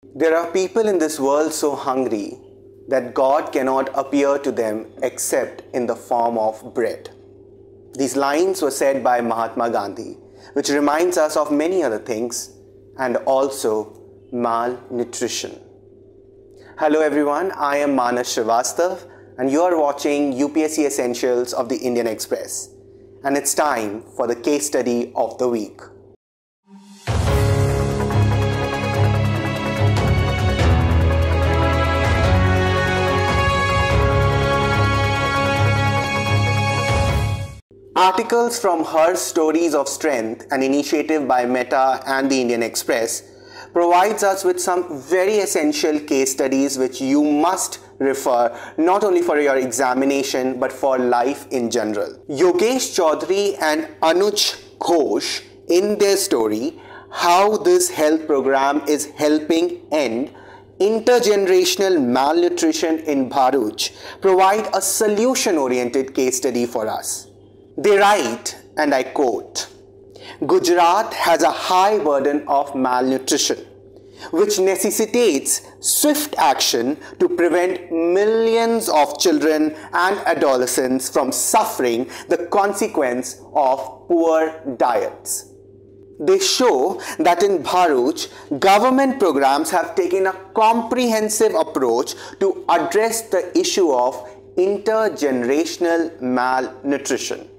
There are people in this world so hungry that God cannot appear to them except in the form of bread. These lines were said by Mahatma Gandhi, which reminds us of many other things and also malnutrition. Hello everyone, I am Srivastava and you are watching UPSC Essentials of the Indian Express, and it's time for the case study of the week. Articles from Her Stories of Strength, an initiative by Meta and the Indian Express, provides us with some very essential case studies which you must refer not only for your examination but for life in general. Yogesh Chaudhary and Anuj Ghosh, in their story, How This Health Program is Helping End Intergenerational Malnutrition in Bharuch, provide a solution-oriented case study for us. They write, and I quote, "Gujarat has a high burden of malnutrition, which necessitates swift action to prevent millions of children and adolescents from suffering the consequence of poor diets." They show that in Bharuch, government programs have taken a comprehensive approach to address the issue of intergenerational malnutrition.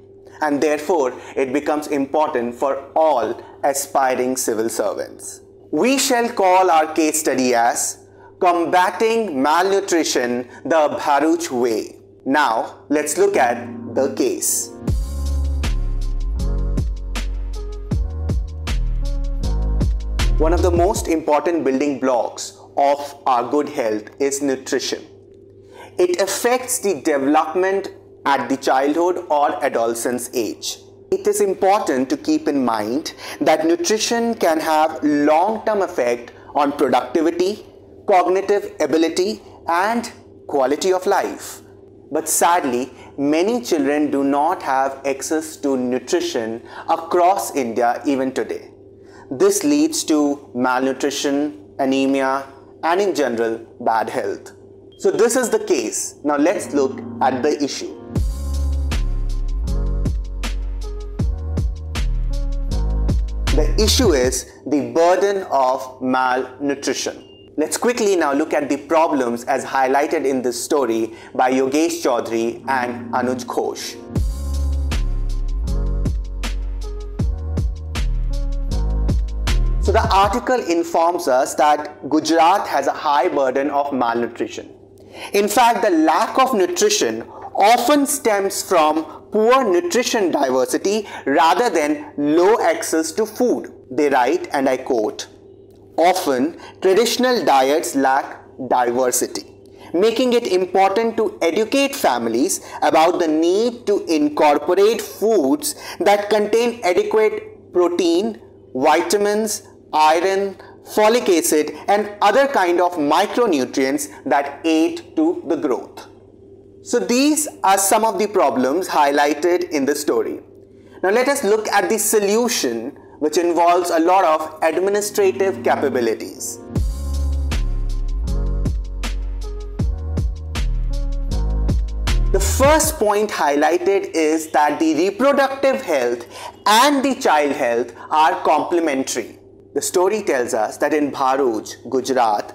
And therefore, it becomes important for all aspiring civil servants. We shall call our case study as Combating Malnutrition the Bharuch Way. Now, let's look at the case. One of the most important building blocks of our good health is nutrition. It affects the development at the childhood or adolescence age. It is important to keep in mind that nutrition can have long-term effect on productivity, cognitive ability, and quality of life. But sadly, many children do not have access to nutrition across India even today. This leads to malnutrition, anemia, and in general, bad health. So this is the case. Now let's look at the issue. The issue is the burden of malnutrition. Let's quickly now look at the problems as highlighted in this story by Yogesh Chaudhary and Anuj Ghosh. So the article informs us that Gujarat has a high burden of malnutrition. In fact, the lack of nutrition often stems from poor nutrition diversity rather than low access to food. They write, and I quote, "Often, traditional diets lack diversity, making it important to educate families about the need to incorporate foods that contain adequate protein, vitamins, iron, folic acid, and other kind of micronutrients that aid to the growth." So these are some of the problems highlighted in the story. Now let us look at the solution, which involves a lot of administrative capabilities. The first point highlighted is that the reproductive health and the child health are complementary. The story tells us that in Bharuch, Gujarat,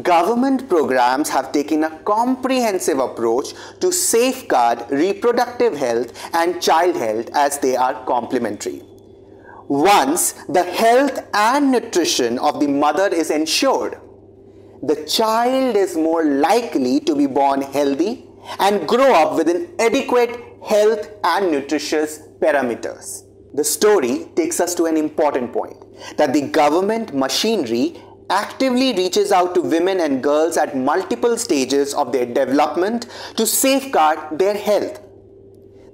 government programs have taken a comprehensive approach to safeguard reproductive health and child health as they are complementary. Once the health and nutrition of the mother is ensured, the child is more likely to be born healthy and grow up with an adequate health and nutritious parameters. The story takes us to an important point, that the government machinery actively reaches out to women and girls at multiple stages of their development to safeguard their health.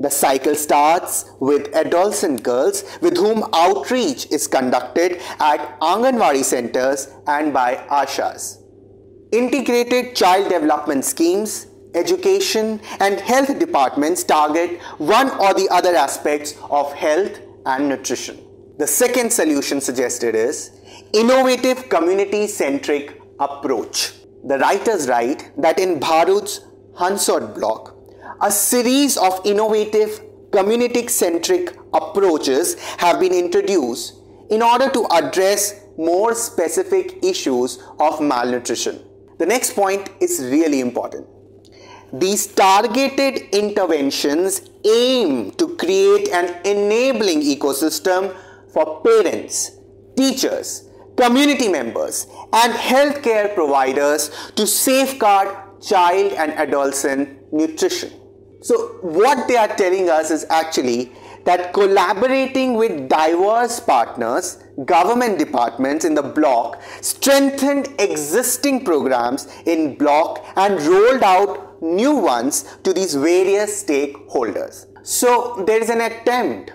The cycle starts with adolescent girls with whom outreach is conducted at Anganwadi centers and by Ashas. Integrated child development schemes, education and health departments target one or the other aspects of health and nutrition. The second solution suggested is innovative community-centric approach. The writers write that in Bharuch's Hansard block, a series of innovative community-centric approaches have been introduced in order to address more specific issues of malnutrition. The next point is really important. These targeted interventions aim to create an enabling ecosystem for parents, teachers, community members, and healthcare providers to safeguard child and adolescent nutrition. So what they are telling us is actually that collaborating with diverse partners, government departments in the block strengthened existing programs in block and rolled out new ones to these various stakeholders. So there is an attempt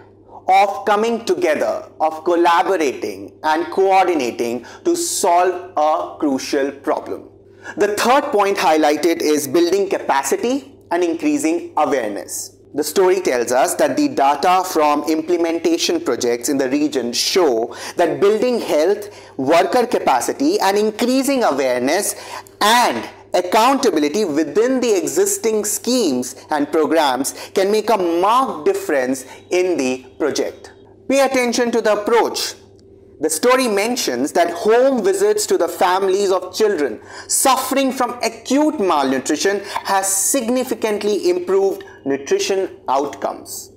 of coming together, of collaborating and coordinating to solve a crucial problem. The third point highlighted is building capacity and increasing awareness. The story tells us that the data from implementation projects in the region show that building health, worker capacity, and increasing awareness and accountability within the existing schemes and programs can make a marked difference in the project. Pay attention to the approach. The story mentions that home visits to the families of children suffering from acute malnutrition has significantly improved nutrition outcomes.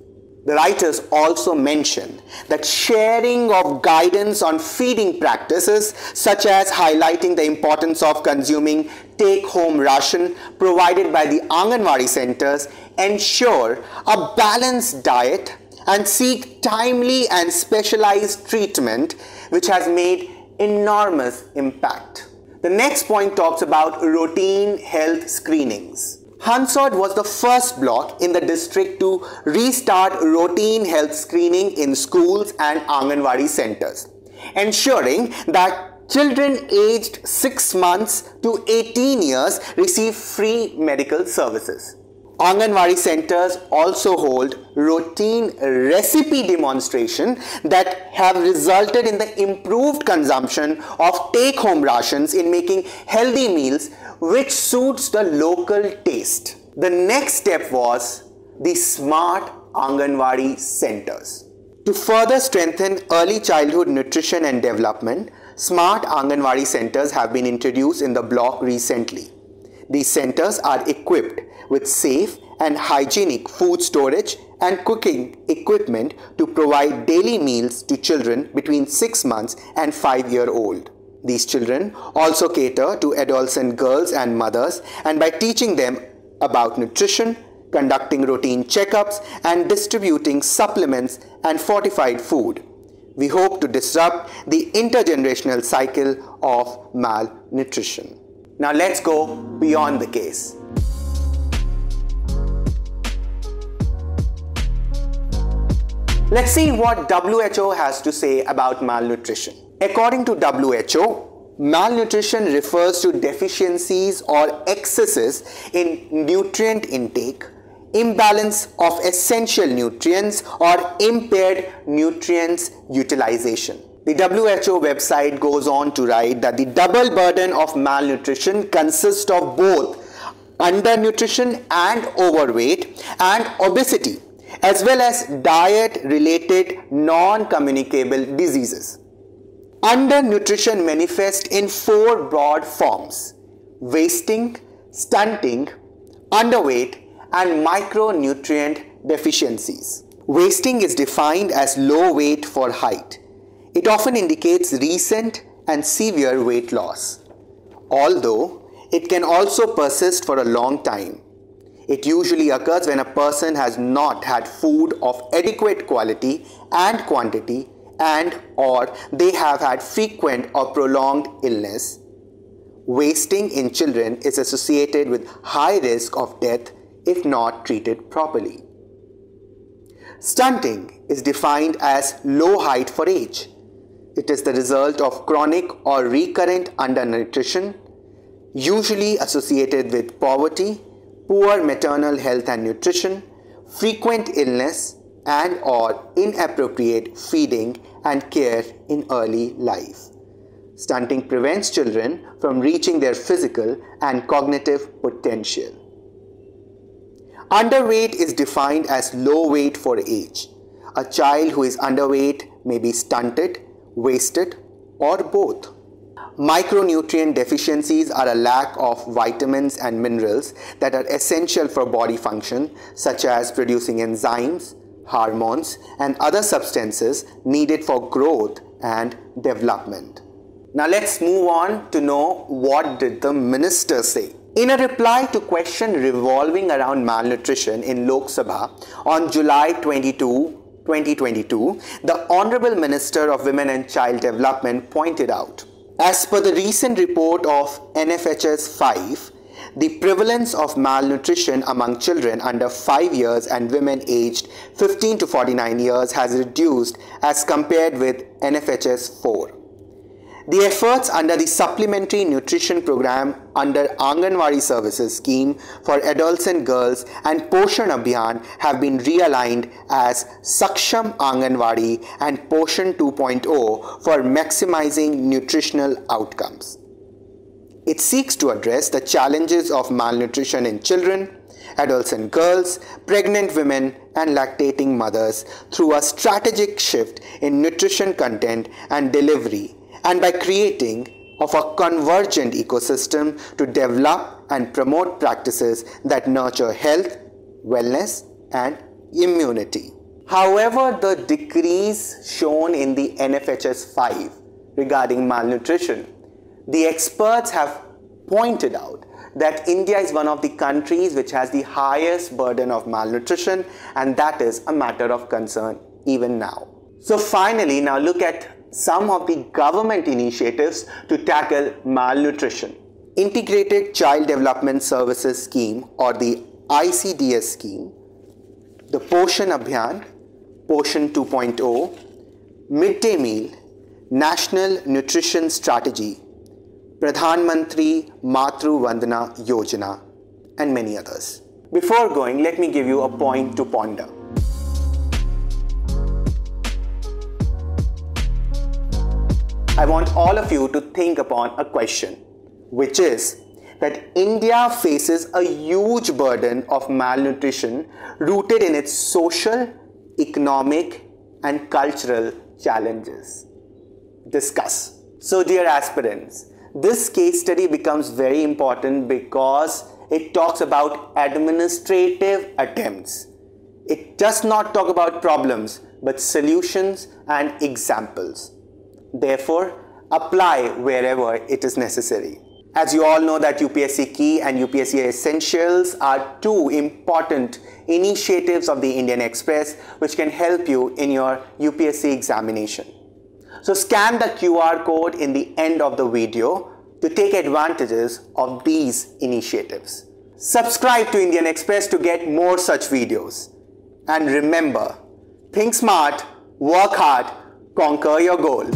The writers also mention that sharing of guidance on feeding practices, such as highlighting the importance of consuming take-home ration provided by the Anganwadi centers, ensure a balanced diet and seek timely and specialized treatment, which has made enormous impact. The next point talks about routine health screenings. Hansard was the first block in the district to restart routine health screening in schools and Anganwadi centers, ensuring that children aged 6 months to 18 years receive free medical services. Anganwadi centers also hold routine recipe demonstration that have resulted in the improved consumption of take-home rations in making healthy meals which suits the local taste. The next step was the smart Anganwadi centers. To further strengthen early childhood nutrition and development, smart Anganwadi centers have been introduced in the block recently. These centers are equipped with safe and hygienic food storage and cooking equipment to provide daily meals to children between 6 months and 5-year-old. These children also cater to adolescent girls and mothers, and by teaching them about nutrition, conducting routine checkups, and distributing supplements and fortified food, we hope to disrupt the intergenerational cycle of malnutrition. Now let's go beyond the case. Let's see what WHO has to say about malnutrition. According to WHO, malnutrition refers to deficiencies or excesses in nutrient intake, imbalance of essential nutrients, or impaired nutrients utilization. The WHO website goes on to write that the double burden of malnutrition consists of both undernutrition and overweight and obesity, as well as diet-related non-communicable diseases. Undernutrition manifests in 4 broad forms: wasting, stunting, underweight, and micronutrient deficiencies. Wasting is defined as low weight for height. It often indicates recent and severe weight loss, although it can also persist for a long time. It usually occurs when a person has not had food of adequate quality and quantity, and/or they have had frequent or prolonged illness. Wasting in children is associated with high risk of death if not treated properly. Stunting is defined as low height for age. It is the result of chronic or recurrent undernutrition, usually associated with poverty, poor maternal health and nutrition, frequent illness, and/or inappropriate feeding and care in early life. Stunting prevents children from reaching their physical and cognitive potential. Underweight is defined as low weight for age. A child who is underweight may be stunted, wasted, or both. Micronutrient deficiencies are a lack of vitamins and minerals that are essential for body function, such as producing enzymes, hormones, and other substances needed for growth and development. Now let's move on to know what did the minister say. In a reply to question revolving around malnutrition in Lok Sabha on July 22, 2022, the Honorable Minister of Women and Child Development pointed out, as per the recent report of NFHS 5, the prevalence of malnutrition among children under 5 years and women aged 15 to 49 years has reduced as compared with NFHS 4. The efforts under the Supplementary Nutrition Program under Anganwadi Services Scheme for Adults and Girls and Poshan Abhiyan have been realigned as Saksham Anganwadi and Poshan 2.0 for maximizing nutritional outcomes. It seeks to address the challenges of malnutrition in children, adults and girls, pregnant women and lactating mothers through a strategic shift in nutrition content and delivery, and by creating of a convergent ecosystem to develop and promote practices that nurture health, wellness and immunity. However, the decrees shown in the NFHS 5 regarding malnutrition, the experts have pointed out that India is one of the countries which has the highest burden of malnutrition, and that is a matter of concern even now. So finally, now look at some of the government initiatives to tackle malnutrition. Integrated Child Development Services Scheme or the ICDS scheme, the Poshan Abhiyan, Poshan 2.0, Midday Meal, National Nutrition Strategy, Pradhan Mantri Matru Vandana Yojana, and many others. Before going, let me give you a point to ponder. I want all of you to think upon a question, which is that India faces a huge burden of malnutrition rooted in its social, economic, and cultural challenges. Discuss. So dear aspirants, this case study becomes very important because it talks about administrative attempts. It does not talk about problems, but solutions and examples. Therefore, apply wherever it is necessary. As you all know that UPSC Key and UPSC Essentials are two important initiatives of the Indian Express which can help you in your UPSC examination. So scan the QR code in the end of the video to take advantages of these initiatives. Subscribe to Indian Express to get more such videos. And remember, think smart, work hard, conquer your goal.